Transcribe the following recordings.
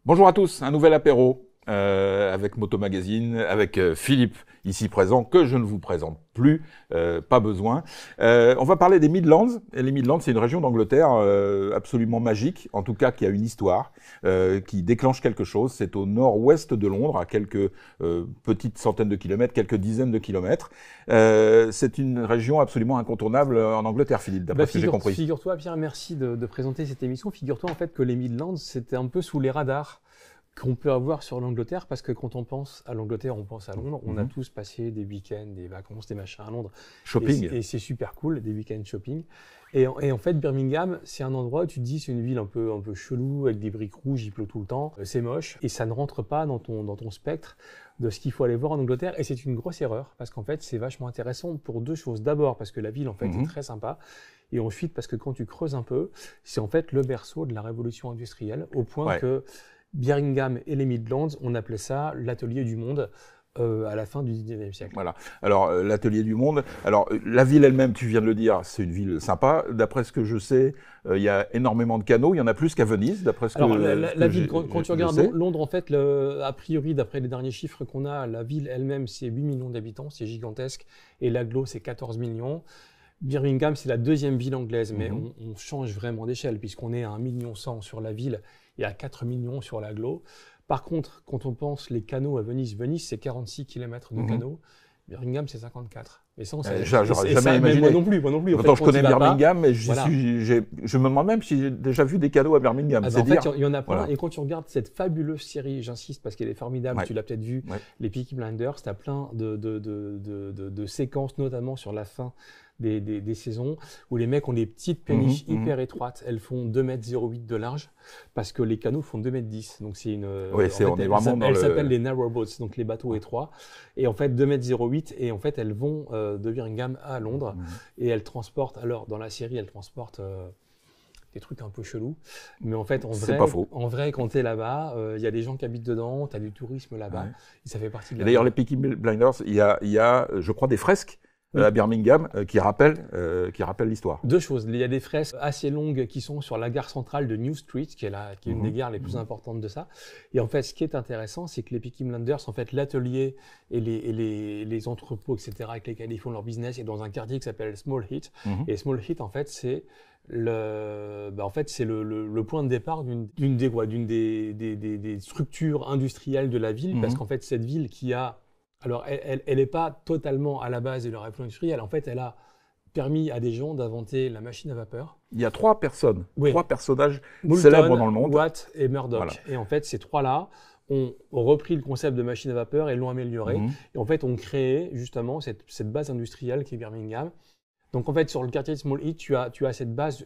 Bonjour à tous, un nouvel apéro avec Moto Magazine, avec Philippe ici présent, que je ne vous présente plus, pas besoin. On va parler des Midlands. Et les Midlands, c'est une région d'Angleterre absolument magique, en tout cas qui a une histoire, qui déclenche quelque chose. C'est au nord-ouest de Londres, à quelques petites centaines de kilomètres, quelques dizaines de kilomètres. C'est une région absolument incontournable en Angleterre, Philippe, d'après ce que j'ai compris. Figure-toi, Pierre, merci de présenter cette émission. Figure-toi en fait que les Midlands, c'était un peu sous les radars qu'on peut avoir sur l'Angleterre, parce que quand on pense à l'Angleterre, on pense à Londres. On a tous passé des week-ends, des vacances, des machins à Londres. Shopping. Et c'est super cool, des week-ends shopping. Et en fait, Birmingham, c'est un endroit où tu te dis, c'est une ville un peu chelou, avec des briques rouges, il pleut tout le temps, c'est moche, et ça ne rentre pas dans ton spectre de ce qu'il faut aller voir en Angleterre. Et c'est une grosse erreur, parce qu'en fait, c'est vachement intéressant pour deux choses. D'abord, parce que la ville, en fait, est très sympa. Et ensuite, parce que quand tu creuses un peu, c'est en fait le berceau de la révolution industrielle, au point que Birmingham et les Midlands, on appelait ça l'atelier du monde à la fin du 19e siècle. Voilà. Alors, l'atelier du monde. Alors, la ville elle-même, tu viens de le dire, c'est une ville sympa. D'après ce que je sais, il y a énormément de canaux. Il y en a plus qu'à Venise, d'après ce que la ville, quand tu regardes Londres, en fait, a priori, d'après les derniers chiffres qu'on a, la ville elle-même, c'est 8 millions d'habitants, c'est gigantesque. Et l'agglo, c'est 14 millions. Birmingham, c'est la deuxième ville anglaise, mais on change vraiment d'échelle, puisqu'on est à 1,1 million sur la ville et à 4 millions sur l'agglo. Par contre, quand on pense les canaux à Venise, c'est 46 km de canaux, Birmingham, c'est 54. Et ça, j'aurais jamais imaginé. Moi non plus. Pourtant, je connais Birmingham, mais je me demande même si j'ai déjà vu des canaux à Birmingham. En fait, il y en a plein. Voilà. Et quand tu regardes cette fabuleuse série, j'insiste parce qu'elle est formidable, tu l'as peut-être vu, les Peaky Blinders, tu as plein de séquences, notamment sur la fin des saisons, où les mecs ont des petites péniches hyper étroites. Elles font 2,08 m de large, parce que les canaux font 2,10 m. Donc c'est une. Elles s'appellent les narrow boats, donc les bateaux étroits. Et en fait, 2,08 m, et en fait, elles vont de Birmingham à Londres, et elles transportent. Alors, dans la série, elles transportent des trucs un peu chelous. Mais en fait, en vrai, quand tu es là-bas, il y a des gens qui habitent dedans, tu as du tourisme là-bas, et ça fait partie de la. D'ailleurs, les Peaky Blinders, il y a, je crois, des fresques à Birmingham qui rappellent l'histoire. Deux choses. Il y a des fresques assez longues qui sont sur la gare centrale de New Street, qui est une des gares les plus importantes de ça. Et en fait, ce qui est intéressant, c'est que les Peaky Blinders, en fait, l'atelier et les entrepôts, etc., avec lesquels ils font leur business, est dans un quartier qui s'appelle Small Heath. Et Small Heath, en fait, c'est le point de départ d'une des structures industrielles de la ville, parce qu'en fait, cette ville qui a. Alors, elle n'est pas totalement à la base de la révolution industrielle. En fait, elle a permis à des gens d'inventer la machine à vapeur. Il y a trois personnages célèbres dans le monde. Watt et Murdoch. Voilà. Et en fait, ces trois-là ont repris le concept de machine à vapeur et l'ont amélioré. Et en fait, ont créé justement cette base industrielle qui est Birmingham. Donc en fait, sur le quartier de Small Heath, tu as cette base,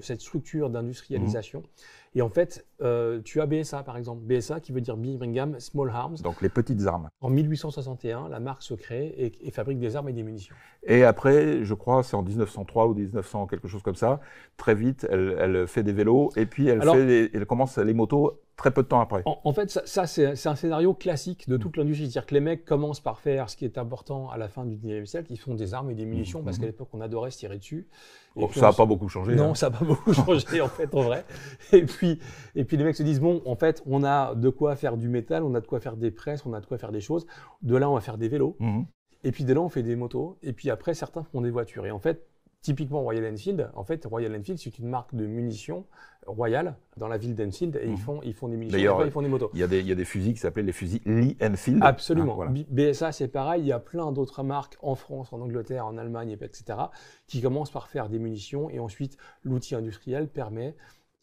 cette structure d'industrialisation. Et en fait, tu as BSA par exemple. BSA qui veut dire Birmingham Small Arms. Donc les petites armes. En 1861, la marque se crée et fabrique des armes et des munitions. Et après, je crois, c'est en 1903 ou 1900, quelque chose comme ça, très vite, elle fait des vélos et puis elle commence les motos très peu de temps après. En fait, ça c'est un scénario classique de toute l'industrie. C'est-à-dire que les mecs commencent par faire ce qui est important à la fin du 19e siècle. Ils font des armes et des munitions parce qu'à l'époque, on adorait se tirer dessus. Et ça n'a pas beaucoup changé. Non, ça n'a pas beaucoup changé en fait, en vrai. Et puis les mecs se disent, bon, en fait, on a de quoi faire du métal, on a de quoi faire des presses, on a de quoi faire des choses. De là, on va faire des vélos. Et puis de là, on fait des motos. Et puis après, certains font des voitures. Et en fait, typiquement Royal Enfield, Royal Enfield, c'est une marque de munitions Royal dans la ville d'Enfield et ils font des munitions. D'ailleurs, ils font des motos. Il y a des fusils qui s'appellent les fusils Lee Enfield. Absolument. Voilà. BSA, c'est pareil. Il y a plein d'autres marques en France, en Angleterre, en Allemagne, etc., qui commencent par faire des munitions et ensuite l'outil industriel permet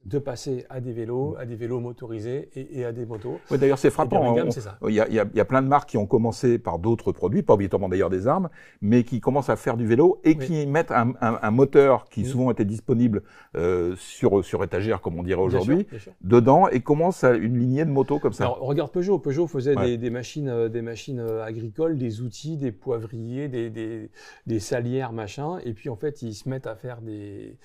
de passer à des vélos motorisés et à des motos. Oui, d'ailleurs, c'est frappant. Il y a plein de marques qui ont commencé par d'autres produits, pas obligatoirement d'ailleurs des armes, mais qui commencent à faire du vélo et qui mettent un moteur qui souvent était disponible sur étagère, comme on dirait aujourd'hui, dedans et commencent à une lignée de motos comme ça. Alors, regarde Peugeot. Peugeot faisait des machines agricoles, des outils, des poivriers, des salières, machin, et puis en fait, ils se mettent à faire des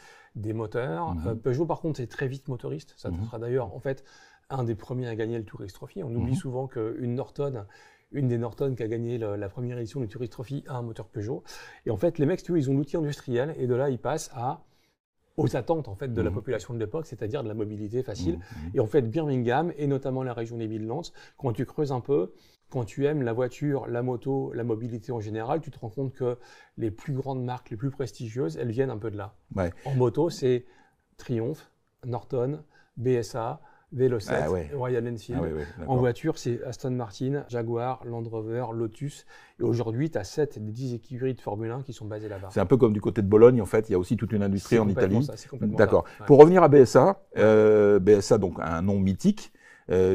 moteurs. Peugeot, par contre, c'est très vite motoriste. Ça sera d'ailleurs, en fait, un des premiers à gagner le Tourist Trophy. On oublie souvent qu'une des Norton qui a gagné la première édition du Tourist Trophy a un moteur Peugeot. Et en fait, les mecs, tu vois, ils ont l'outil industriel et de là, ils passent à aux attentes en fait de la population de l'époque, c'est-à-dire de la mobilité facile. Et en fait, Birmingham, et notamment la région des Midlands, quand tu creuses un peu, quand tu aimes la voiture, la moto, la mobilité en général, tu te rends compte que les plus grandes marques, les plus prestigieuses, elles viennent un peu de là. Ouais. En moto, c'est Triumph, Norton, BSA, Veloset, Royal Enfield. En voiture, c'est Aston Martin, Jaguar, Land Rover, Lotus. Et aujourd'hui, tu as 7 des 10 écuries de Formule 1 qui sont basées là-bas. C'est un peu comme du côté de Bologne, en fait. Il y a aussi toute une industrie en Italie. C'est complètement D'accord. ça. Ouais. Pour revenir à BSA, BSA, donc un nom mythique,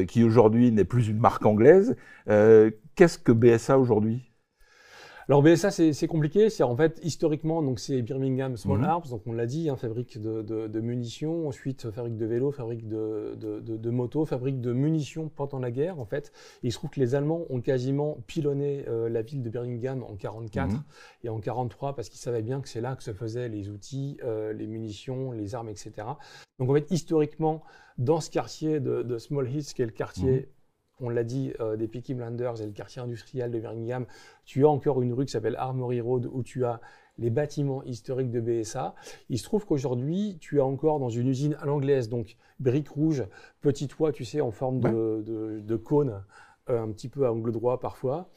qui aujourd'hui n'est plus une marque anglaise. Qu'est-ce que BSA aujourd'hui ? Alors BSA, c'est compliqué. C'est en fait historiquement, donc c'est Birmingham Small Arms, donc on l'a dit, fabrique de munitions. Ensuite, fabrique de vélos, fabrique de motos, fabrique de munitions pendant la guerre. En fait, et il se trouve que les Allemands ont quasiment pilonné la ville de Birmingham en 44 et en 43 parce qu'ils savaient bien que c'est là que se faisaient les outils, les munitions, les armes, etc. Donc en fait, historiquement, dans ce quartier de Small Heath, qui est le quartier on l'a dit, des Peaky Blinders et le quartier industriel de Birmingham, tu as encore une rue qui s'appelle Armory Road où tu as les bâtiments historiques de BSA. Il se trouve qu'aujourd'hui, tu as encore dans une usine à l'anglaise, donc briques rouges, petit toit, tu sais, en forme de cône, un petit peu à angle droit parfois.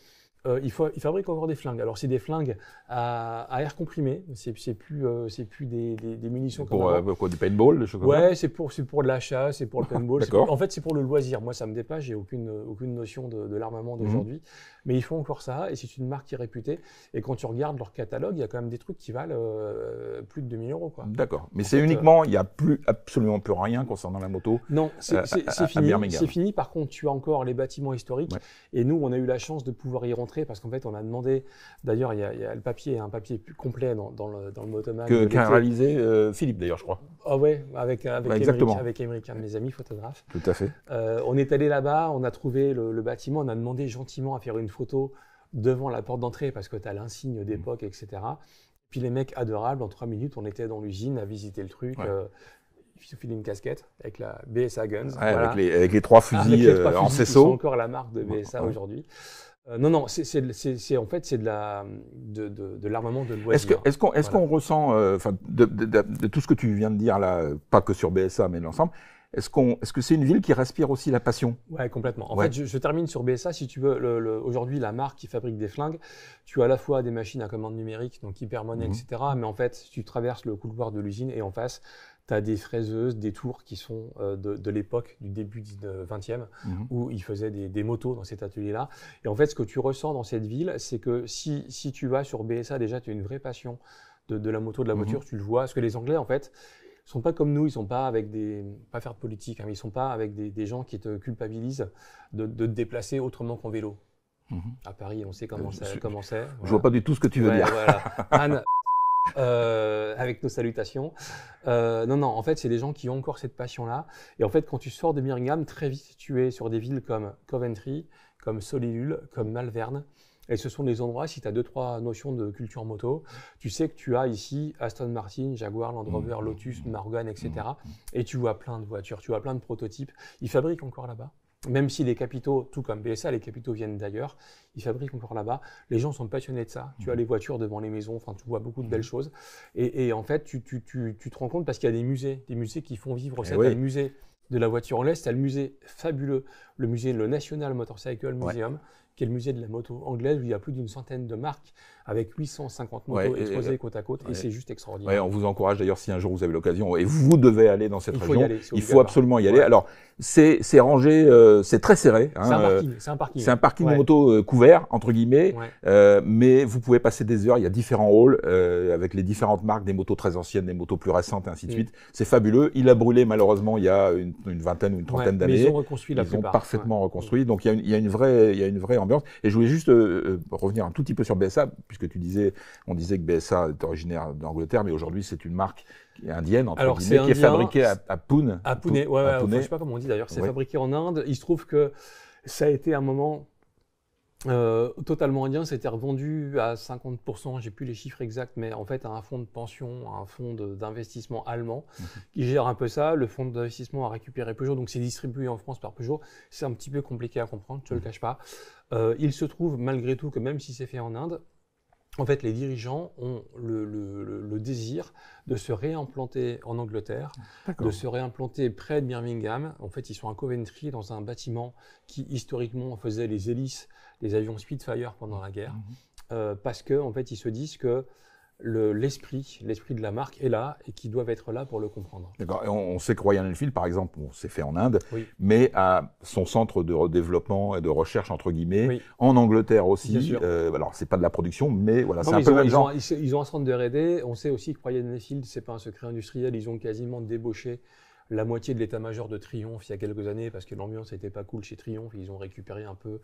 Il fabrique encore des flingues. Alors, c'est des flingues à air comprimé. C'est plus des munitions comme avant. Quoi, du paintball, des choses comme ça ? Ouais, c'est pour de la chasse, c'est pour le paintball. En fait, c'est pour le loisir. Moi, ça me dépasse. J'ai aucune notion de l'armement d'aujourd'hui. Mais ils font encore ça et c'est une marque qui est réputée. Et quand tu regardes leur catalogue, il y a quand même des trucs qui valent plus de 2000 €. Quoi. D'accord. Mais c'est uniquement, il n'y a absolument plus rien concernant la moto. Non, c'est fini. C'est fini. Par contre, tu as encore les bâtiments historiques. Ouais. Et nous, on a eu la chance de pouvoir y rentrer parce qu'en fait, on a demandé. D'ailleurs, il y a le papier, un papier plus complet dans le Motomag. Qu'a réalisé Philippe, d'ailleurs, je crois. Ah ouais, avec Émeric, un de mes amis photographes. Tout à fait. On est allé là-bas, on a trouvé le bâtiment, on a demandé gentiment à faire une photo devant la porte d'entrée parce que tu as l'insigne d'époque, etc. Puis les mecs adorables, en 3 minutes, on était dans l'usine à visiter le truc. Il suffit d'une casquette avec la BSA Guns. Ouais, voilà. avec les 3 fusils en faisceau. C'est encore la marque de BSA aujourd'hui. Non, c'est en fait c'est de l'armement de loisir. Est-ce qu'on ressent, de tout ce que tu viens de dire là, pas que sur BSA mais l'ensemble, est-ce que c'est une ville qui respire aussi la passion ? Ouais, complètement. En fait, je termine sur BSA. Si tu veux, aujourd'hui, la marque qui fabrique des flingues, tu as à la fois des machines à commande numérique, donc hypermonnaie, etc. Mais en fait, tu traverses le couloir de l'usine et en face, tu as des fraiseuses, des tours qui sont de l'époque du début du 20e, où ils faisaient des motos dans cet atelier-là. Et en fait, ce que tu ressens dans cette ville, c'est que si tu vas sur BSA, déjà, tu as une vraie passion de la moto, de la voiture, tu le vois. Parce que les Anglais, en fait, ils sont pas comme nous, ils sont pas avec pas faire de politique, mais ils sont pas avec des gens qui te culpabilisent de te déplacer autrement qu'en vélo. À Paris, on sait comment c'est. Voilà. Je vois pas du tout ce que tu veux dire. Voilà. Anne, avec nos salutations. Non, en fait, c'est des gens qui ont encore cette passion-là. Et en fait, quand tu sors de Birmingham, très vite, tu es sur des villes comme Coventry, comme Solihull, comme Malvern. Et ce sont des endroits, si tu as 2-3 notions de culture moto, tu sais que tu as ici Aston Martin, Jaguar, Land Rover, Lotus, Morgan, etc. Et tu vois plein de voitures, tu vois plein de prototypes. Ils fabriquent encore là-bas. Même si les capitaux, tout comme BSA, les capitaux viennent d'ailleurs, ils fabriquent encore là-bas. Les gens sont passionnés de ça. Tu as les voitures devant les maisons, enfin, tu vois beaucoup de belles choses. Et en fait, tu te rends compte parce qu'il y a des musées qui font vivre ça. Tu as le musée de la voiture en l'Est, tu as le musée fabuleux, le National Motorcycle Museum, qui est le musée de la moto anglaise où il y a plus d'une centaine de marques avec 850 motos exposées côte à côte et c'est juste extraordinaire. Ouais, on vous encourage d'ailleurs si un jour vous avez l'occasion et vous devez aller dans cette région, il faut absolument y aller. Alors c'est rangé, c'est très serré. C'est un parking. C'est un parking de moto couvert entre guillemets, mais vous pouvez passer des heures. Il y a différents halls avec les différentes marques, des motos très anciennes, des motos plus récentes, et ainsi de suite. C'est fabuleux. Il a brûlé malheureusement il y a une vingtaine ou une trentaine d'années. Mais ils ont reconstruit la plupart. Ils ont parfaitement reconstruit. Donc il y a une vraie ambiance. Et je voulais juste revenir un tout petit peu sur BSA, puisque on disait que BSA est originaire d'Angleterre, mais aujourd'hui c'est une marque indienne, entre guillemets, qui est fabriquée à Pune. À Pune, je ne sais pas comment on dit d'ailleurs, c'est fabriqué en Inde. Il se trouve que ça a été un moment totalement indien, c'était revendu à 50%, j'ai plus les chiffres exacts, mais en fait à un fonds de pension, à un fonds d'investissement allemand qui gère un peu ça. Le fonds d'investissement a récupéré Peugeot, donc c'est distribué en France par Peugeot. C'est un petit peu compliqué à comprendre, je ne te le cache pas. Il se trouve malgré tout que même si c'est fait en Inde, En fait, les dirigeants ont le désir de se réimplanter en Angleterre, de se réimplanter près de Birmingham. En fait, ils sont à Coventry, dans un bâtiment qui, historiquement, faisait les hélices des avions Spitfire pendant la guerre. Parce qu'en fait, ils se disent que l'esprit de la marque est là et qu'ils doivent être là pour le comprendre. D'accord. Et on sait que Royal Enfield, par exemple, c'est fait en Inde, oui. mais a son centre de développement et de recherche, entre guillemets, oui. En Angleterre aussi. Alors, c'est pas de la production, mais voilà, c'est un peu le même genre. Ils ont un centre de R&D. On sait aussi que Royal Enfield, c'est pas un secret industriel. Ils ont quasiment débauché la moitié de l'état-major de Triumph il y a quelques années parce que l'ambiance n'était pas cool chez Triumph. Ils ont récupéré un peu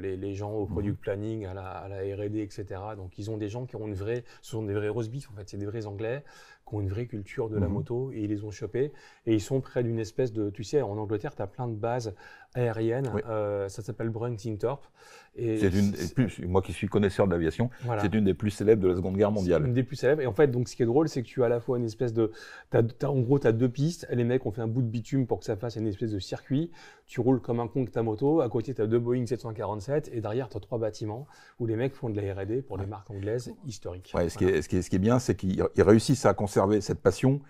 les gens au product planning, à la R&D, etc. Donc ils ont des gens qui ont ce sont des vrais roast beef en fait, c'est des vrais Anglais qui ont une vraie culture de la moto et ils les ont chopés et ils sont près d'une espèce de, tu sais, en Angleterre, tu as plein de bases aériennes, ça s'appelle Bruntingthorpe. Moi qui suis connaisseur d'aviation, c'est une des plus célèbres de la Seconde Guerre mondiale. Une des plus célèbres. Et en fait, donc, ce qui est drôle, c'est que tu as à la fois une espèce de... en gros, tu as deux pistes. Les mecs ont fait un bout de bitume pour que ça fasse une espèce de circuit. Tu roules comme un con avec ta moto. À côté, tu as deux Boeing 747. Et derrière, tu as trois bâtiments où les mecs font de la R&D pour les marques anglaises historiques. Ouais, ce qui est bien, c'est qu'ils réussissent à conserver cette passion.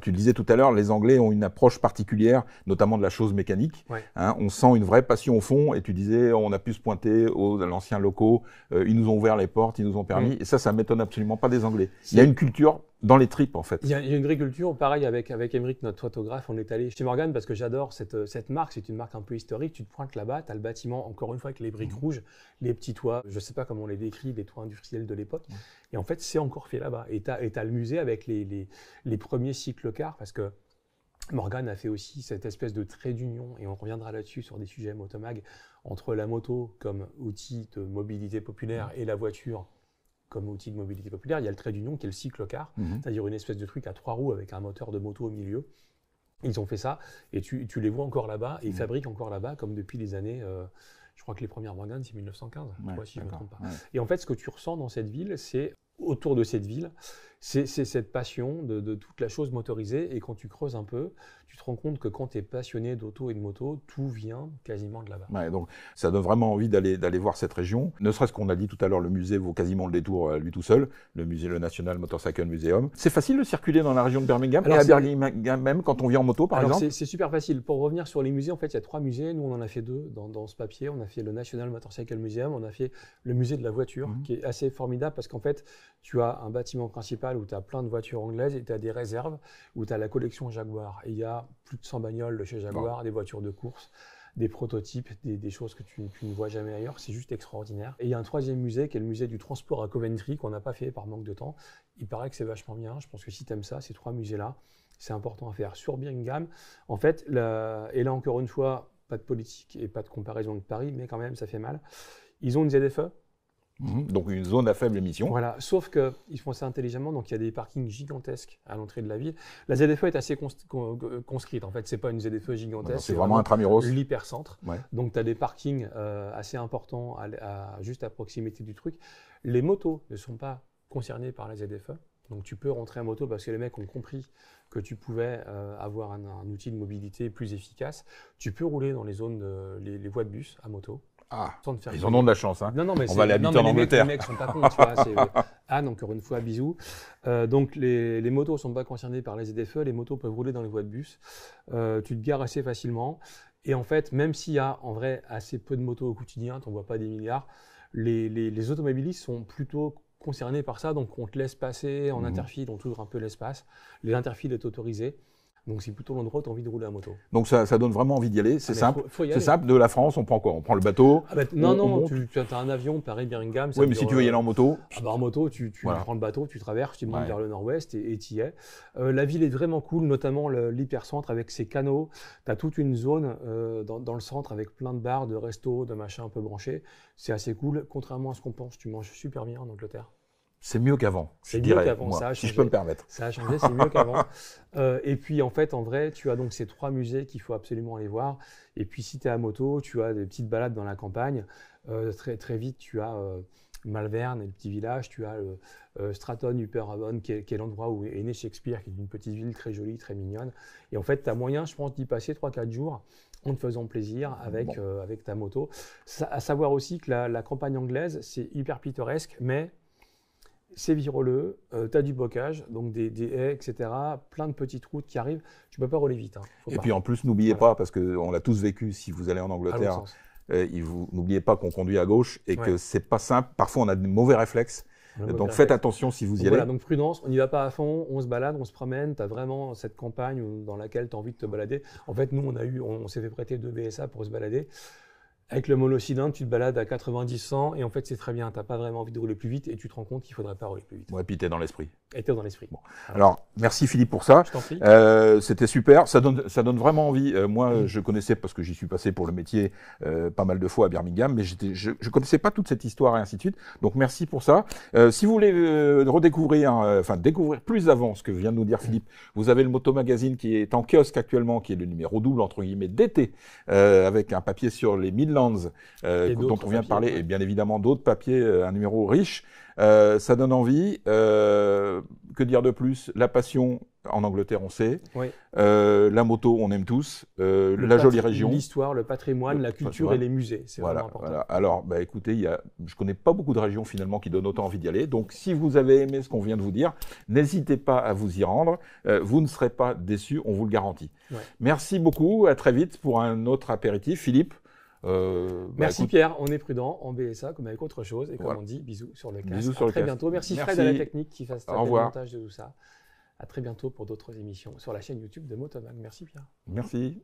Tu le disais tout à l'heure, les Anglais ont une approche particulière, notamment de la chose mécanique. On sent une vraie passion au fond. Et tu disais, on a pu se pointer aux anciens locaux. Ils nous ont ouvert les portes, ils nous ont permis. Et ça m'étonne absolument pas des Anglais. Il y a une culture dans les tripes, en fait. Il y a une vraie culture. Pareil, avec Émeric, notre photographe, on est allé chez Morgan parce que j'adore cette marque. C'est une marque un peu historique. Tu te pointes là-bas, tu as le bâtiment, encore une fois, avec les briques rouges, les petits toits. Je ne sais pas comment on les décrit, les toits industriels de l'époque. Et en fait, c'est encore fait là-bas. Et tu as le musée avec les premiers cyclocars parce que Morgan a fait aussi cette espèce de trait d'union, et on reviendra là-dessus sur des sujets motomag, entre la moto comme outil de mobilité populaire et la voiture comme outil de mobilité populaire. Il y a le trait d'union qui est le cyclocar, c'est-à-dire une espèce de truc à trois roues avec un moteur de moto au milieu. Ils ont fait ça, et tu les vois encore là-bas, et ils fabriquent encore là-bas, comme depuis les années... je crois que les premières Morgan, c'est 1915, si je ne me trompe pas. Et en fait, ce que tu ressens dans cette ville, c'est autour de cette ville, c'est cette passion de toute la chose motorisée. Et quand tu creuses un peu, tu te rends compte que quand tu es passionné d'auto et de moto, tout vient quasiment de là-bas. Ouais, donc ça donne vraiment envie d'aller voir cette région. Ne serait-ce qu'on a dit tout à l'heure, le musée vaut quasiment le détour lui tout seul, le National Motorcycle Museum. C'est facile de circuler dans la région de Birmingham, et à Birmingham même quand on vient en moto, par exemple. C'est super facile. Pour revenir sur les musées, en fait, il y a trois musées. Nous, on en a fait deux dans ce papier. On a fait le National Motorcycle Museum, on a fait le musée de la voiture, qui est assez formidable parce qu'en fait, tu as un bâtiment principal où tu as plein de voitures anglaises et tu as des réserves où tu as la collection Jaguar. Et il y a plus de 100 bagnoles de chez Jaguar, des voitures de course, des prototypes, des choses que tu ne vois jamais ailleurs. C'est juste extraordinaire. Et il y a un troisième musée qui est le musée du transport à Coventry qu'on n'a pas fait par manque de temps. Il paraît que c'est vachement bien. Je pense que si tu aimes ça, ces trois musées-là, c'est important à faire. Sur Birmingham, en fait, et là encore une fois, pas de politique et pas de comparaison de Paris, mais quand même, ça fait mal. Ils ont une ZFE. Donc une zone à faible émission. Voilà, sauf qu'ils font ça intelligemment, donc il y a des parkings gigantesques à l'entrée de la ville. La ZFE est assez conscrite, en fait, c'est pas une ZFE gigantesque. C'est vraiment intramuros. L'hypercentre. Donc tu as des parkings assez importants juste à proximité du truc. Les motos ne sont pas concernées par la ZFE, donc tu peux rentrer en moto parce que les mecs ont compris que tu pouvais avoir un outil de mobilité plus efficace. Tu peux rouler dans les zones, les voies de bus à moto. Ah, ils en ont de la chance. Hein. Non, mais on va aller habiter en Angleterre. Les mecs sont pas cons, tu vois. Anne, encore une fois, bisous. Donc, les motos ne sont pas concernées par les ZFE. Les motos peuvent rouler dans les voies de bus. Tu te gares assez facilement. Et en fait, même s'il y a en vrai assez peu de motos au quotidien, tu n'en vois pas des milliards, les automobilistes sont plutôt concernés par ça. Donc, on te laisse passer en interfile, on t'ouvre un peu l'espace. L'interfile est autorisé. Donc, c'est plutôt l'endroit où tu as envie de rouler à moto. Donc, ça donne vraiment envie d'y aller. C'est simple. C'est simple. De la France, on prend quoi? On prend le bateau. Non, tu as un avion, Paris-Birmingham. Oui, mais si tu veux y aller en moto. En moto, tu prends le bateau, tu traverses, tu montes vers le nord-ouest et tu y es. La ville est vraiment cool, notamment l'hypercentre avec ses canaux. Tu as toute une zone dans le centre avec plein de bars, de restos, de machins un peu branchés. C'est assez cool. Contrairement à ce qu'on pense, tu manges super bien en Angleterre. C'est mieux qu'avant, je dirais, moi, ça a changé, si je peux me permettre. Ça a changé, c'est mieux qu'avant. Et puis, en fait, en vrai, tu as donc ces trois musées qu'il faut absolument aller voir. Et puis, si tu es à moto, tu as des petites balades dans la campagne. Très, très vite, tu as Malvern et le petit village. Tu as Stratton upper Avon, qui est l'endroit où est né Shakespeare, qui est une petite ville très jolie, très mignonne. Et en fait, tu as moyen, je pense, d'y passer 3-4 jours en te faisant plaisir avec, avec ta moto. À savoir aussi que la campagne anglaise, c'est hyper pittoresque, mais c'est viroleux, tu as du bocage, donc des haies, etc. Plein de petites routes qui arrivent. Tu ne peux pas rouler vite. Hein. Et puis en plus, n'oubliez pas, parce qu'on l'a tous vécu, si vous allez en Angleterre, n'oubliez pas qu'on conduit à gauche et que c'est pas simple. Parfois, on a de mauvais réflexes. Donc faites attention si vous y allez. Voilà, donc prudence, on n'y va pas à fond, on se balade, on se promène, tu as vraiment cette campagne dans laquelle tu as envie de te balader. En fait, nous, on s'est fait prêter 2 BSA pour se balader. Avec le monocylindre, tu te balades à 90-100 et en fait, c'est très bien. Tu n'as pas vraiment envie de rouler plus vite et tu te rends compte qu'il ne faudrait pas rouler plus vite. Ouais, puis tu es dans l'esprit. Et tu es dans l'esprit. Bon. Alors, merci Philippe pour ça. Je t'en prie. C'était super. Ça donne vraiment envie. Moi, je connaissais, parce que j'y suis passé pour le métier pas mal de fois à Birmingham, mais je ne connaissais pas toute cette histoire et ainsi de suite. Donc, merci pour ça. Si vous voulez redécouvrir, découvrir plus avant ce que vient de nous dire Philippe, vous avez le Moto Magazine qui est en kiosque actuellement, qui est le numéro double, entre guillemets, d'été, avec un papier sur les Midlands, dont on vient de parler, et bien évidemment d'autres papiers, un numéro riche. Ça donne envie. Que dire de plus? La passion en Angleterre, on sait. Oui. La moto, on aime tous. La jolie région. L'histoire, le patrimoine, la culture et les musées. C'est vraiment important. Voilà. Alors, écoutez, je connais pas beaucoup de régions finalement qui donnent autant envie d'y aller. Donc, si vous avez aimé ce qu'on vient de vous dire, n'hésitez pas à vous y rendre. Vous ne serez pas déçus, on vous le garantit. Ouais. Merci beaucoup. À très vite pour un autre apéritif. Philippe. Merci Pierre, on est prudent en BSA comme avec autre chose et comme on dit, bisous sur le casque. Bisous sur le très bientôt. Merci Fred à la technique qui fasse le montage de tout ça. À très bientôt pour d'autres émissions sur la chaîne YouTube de Motomag. Merci Pierre. Merci.